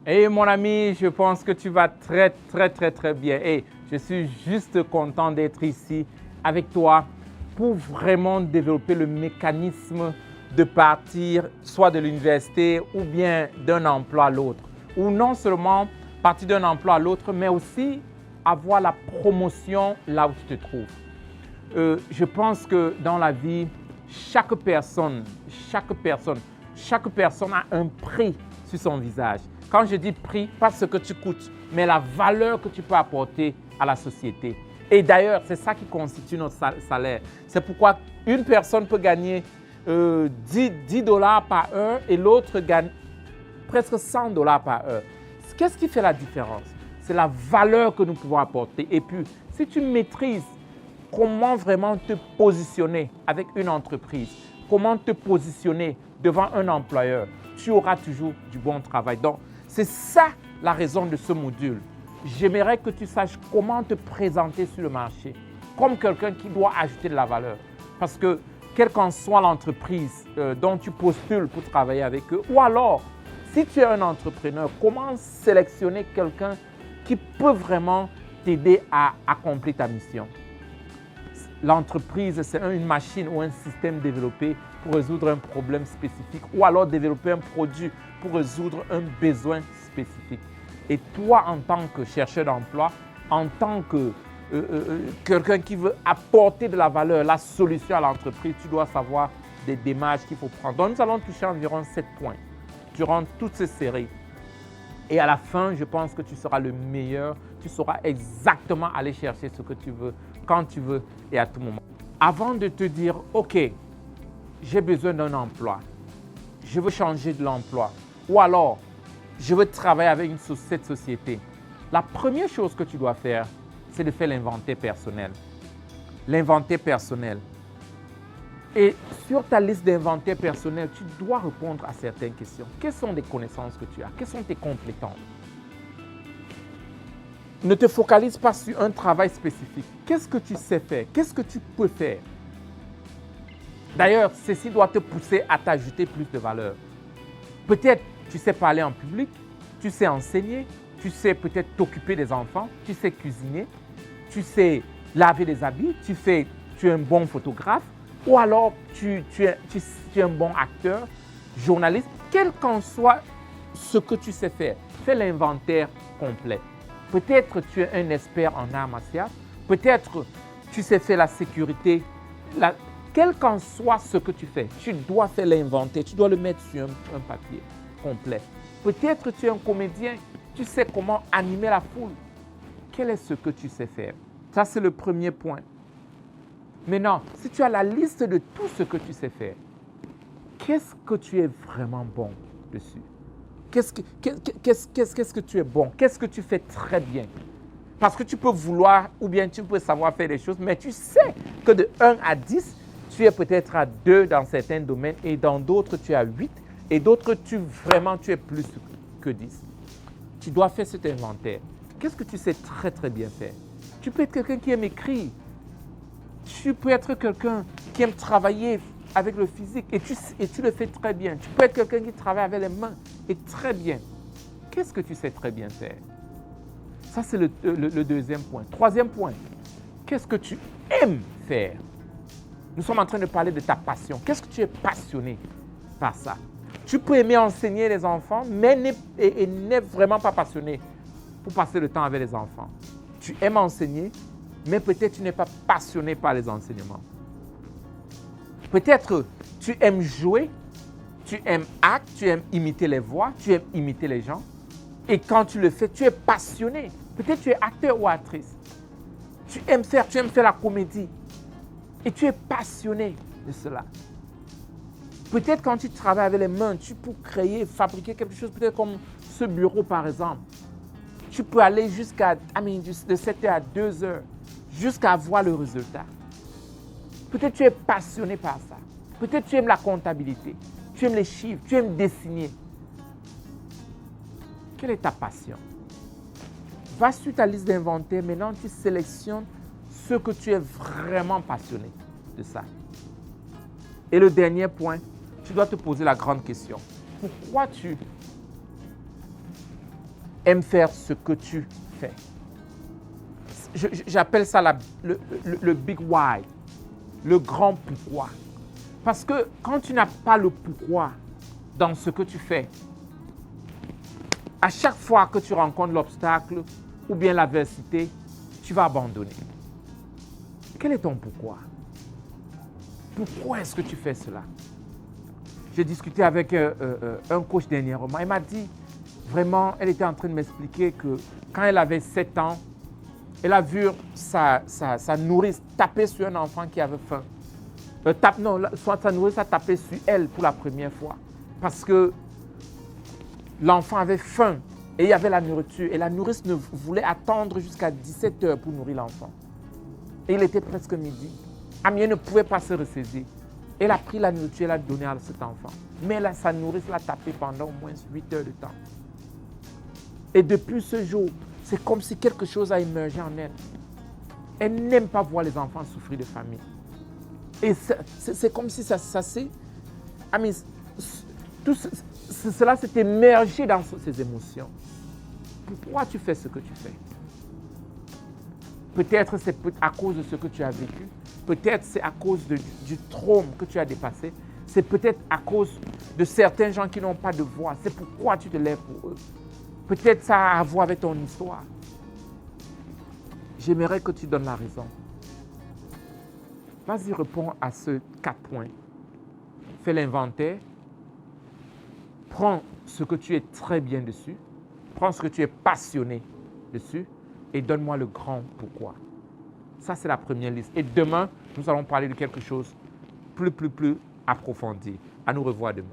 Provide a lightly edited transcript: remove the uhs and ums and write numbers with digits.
Hey mon ami, je pense que tu vas très bien. Et je suis juste content d'être ici avec toi pour vraiment développer le mécanisme de partir soit de l'université ou bien d'un emploi à l'autre. Ou non seulement partir d'un emploi à l'autre, mais aussi avoir la promotion là où tu te trouves. Je pense que dans la vie, chaque personne a un prix sur son visage. Quand je dis prix, pas ce que tu coûtes, mais la valeur que tu peux apporter à la société. Et d'ailleurs, c'est ça qui constitue notre salaire. C'est pourquoi une personne peut gagner 10 dollars par heure et l'autre gagne presque 100 dollars par heure. Qu'est-ce qui fait la différence? C'est la valeur que nous pouvons apporter. Et puis, si tu maîtrises comment vraiment te positionner avec une entreprise, comment te positionner devant un employeur, tu auras toujours du bon travail. Donc, c'est ça la raison de ce module. J'aimerais que tu saches comment te présenter sur le marché comme quelqu'un qui doit ajouter de la valeur. Parce que, quelle qu'en soit l'entreprise dont tu postules pour travailler avec eux, ou alors, si tu es un entrepreneur, comment sélectionner quelqu'un qui peut vraiment t'aider à accomplir ta mission? L'entreprise, c'est une machine ou un système développé pour résoudre un problème spécifique ou alors développer un produit pour résoudre un besoin spécifique. Et toi, en tant que chercheur d'emploi, en tant que quelqu'un qui veut apporter de la valeur, la solution à l'entreprise, tu dois savoir des démarches qu'il faut prendre. Donc, nous allons toucher environ 7 points durant toute cette série. Et à la fin, je pense que tu seras le meilleur. Tu sauras exactement aller chercher ce que tu veux, quand tu veux et à tout moment. Avant de te dire, OK, j'ai besoin d'un emploi, je veux changer de l'emploi, ou alors, je veux travailler avec cette société, la première chose que tu dois faire, c'est de faire l'inventaire personnel. L'inventaire personnel. Et sur ta liste d'inventaire personnel, tu dois répondre à certaines questions. Quelles sont les connaissances que tu as? Quelles sont tes compétences? Ne te focalise pas sur un travail spécifique. Qu'est-ce que tu sais faire? Qu'est-ce que tu peux faire? D'ailleurs, ceci doit te pousser à t'ajouter plus de valeur. Peut-être tu sais parler en public, tu sais enseigner, tu sais peut-être t'occuper des enfants, tu sais cuisiner, tu sais laver des habits, tu es un bon photographe, ou alors tu es un bon acteur, journaliste, quel qu'en soit ce que tu sais faire, fais l'inventaire complet. Peut-être tu es un expert en arts martiaux, peut-être tu sais faire la sécurité, quel qu'en soit ce que tu fais, tu dois faire l'inventaire, tu dois le mettre sur un papier complet. Peut-être tu es un comédien, tu sais comment animer la foule. Quel est ce que tu sais faire? Ça, c'est le premier point. Maintenant, si tu as la liste de tout ce que tu sais faire, qu'est-ce que tu es vraiment bon dessus? Qu'est-ce que tu es bon? Qu'est-ce que tu fais très bien? Parce que tu peux vouloir ou bien tu peux savoir faire des choses, mais tu sais que de 1 à 10, tu es peut-être à 2 dans certains domaines et dans d'autres, tu es à 8 et d'autres, tu es plus que 10. Tu dois faire cet inventaire. Qu'est-ce que tu sais très bien faire? Tu peux être quelqu'un qui aime écrire. Tu peux être quelqu'un qui aime travailler avec le physique et tu le fais très bien. Tu peux être quelqu'un qui travaille avec les mains et très bien. Qu'est-ce que tu sais très bien faire? Ça, c'est le deuxième point. Troisième point, qu'est-ce que tu aimes faire? Nous sommes en train de parler de ta passion. Qu'est-ce que tu es passionné par ça? Tu peux aimer enseigner les enfants, mais n'es vraiment pas passionné pour passer le temps avec les enfants. Tu aimes enseigner, mais peut-être tu n'es pas passionné par les enseignements. Peut-être tu aimes jouer, tu aimes acte, tu aimes imiter les voix, tu aimes imiter les gens. Et quand tu le fais, tu es passionné. Peut-être tu es acteur ou actrice. Tu aimes faire la comédie. Et tu es passionné de cela. Peut-être quand tu travailles avec les mains, tu peux créer, fabriquer quelque chose, peut-être comme ce bureau par exemple. Tu peux aller de 7h à 2h, jusqu'à voir le résultat. Peut-être tu es passionné par ça. Peut-être tu aimes la comptabilité, tu aimes les chiffres, tu aimes dessiner. Quelle est ta passion? Va sur ta liste d'inventaire, maintenant tu sélectionnes ce que tu es vraiment passionné de ça. Et le dernier point, tu dois te poser la grande question. Pourquoi tu aime faire ce que tu fais. J'appelle ça le big why, le grand pourquoi. Parce que quand tu n'as pas le pourquoi dans ce que tu fais, à chaque fois que tu rencontres l'obstacle ou bien l'adversité, tu vas abandonner. Quel est ton pourquoi? Pourquoi est-ce que tu fais cela? J'ai discuté avec un coach dernièrement. Elle m'a dit, vraiment, elle était en train de m'expliquer que quand elle avait 7 ans, elle a vu sa nourrice taper sur un enfant qui avait faim. Sa nourrice a tapé sur elle pour la première fois. Parce que l'enfant avait faim et il y avait la nourriture. Et la nourrice ne voulait attendre jusqu'à 17 heures pour nourrir l'enfant. Et il était presque midi. Amien ne pouvait pas se ressaisir. Elle a pris la nourriture et l'a donnée à cet enfant. Mais sa nourrice l'a tapé pendant au moins 8 heures de temps. Et depuis ce jour, c'est comme si quelque chose a émergé en elle. Elle n'aime pas voir les enfants souffrir de famine. Et c'est comme si ça s'est... Cela s'est émergé dans ses émotions. Pourquoi tu fais ce que tu fais? Peut-être c'est à cause de ce que tu as vécu. Peut-être c'est à cause du trauma que tu as dépassé. C'est peut-être à cause de certains gens qui n'ont pas de voix. C'est pourquoi tu te lèves pour eux. Peut-être ça a à voir avec ton histoire. J'aimerais que tu donnes la raison. Vas-y, réponds à ces 4 points. Fais l'inventaire. Prends ce que tu es très bien dessus. Prends ce que tu es passionné dessus. Et donne-moi le grand pourquoi. Ça, c'est la première liste. Et demain, nous allons parler de quelque chose plus approfondi. À nous revoir demain.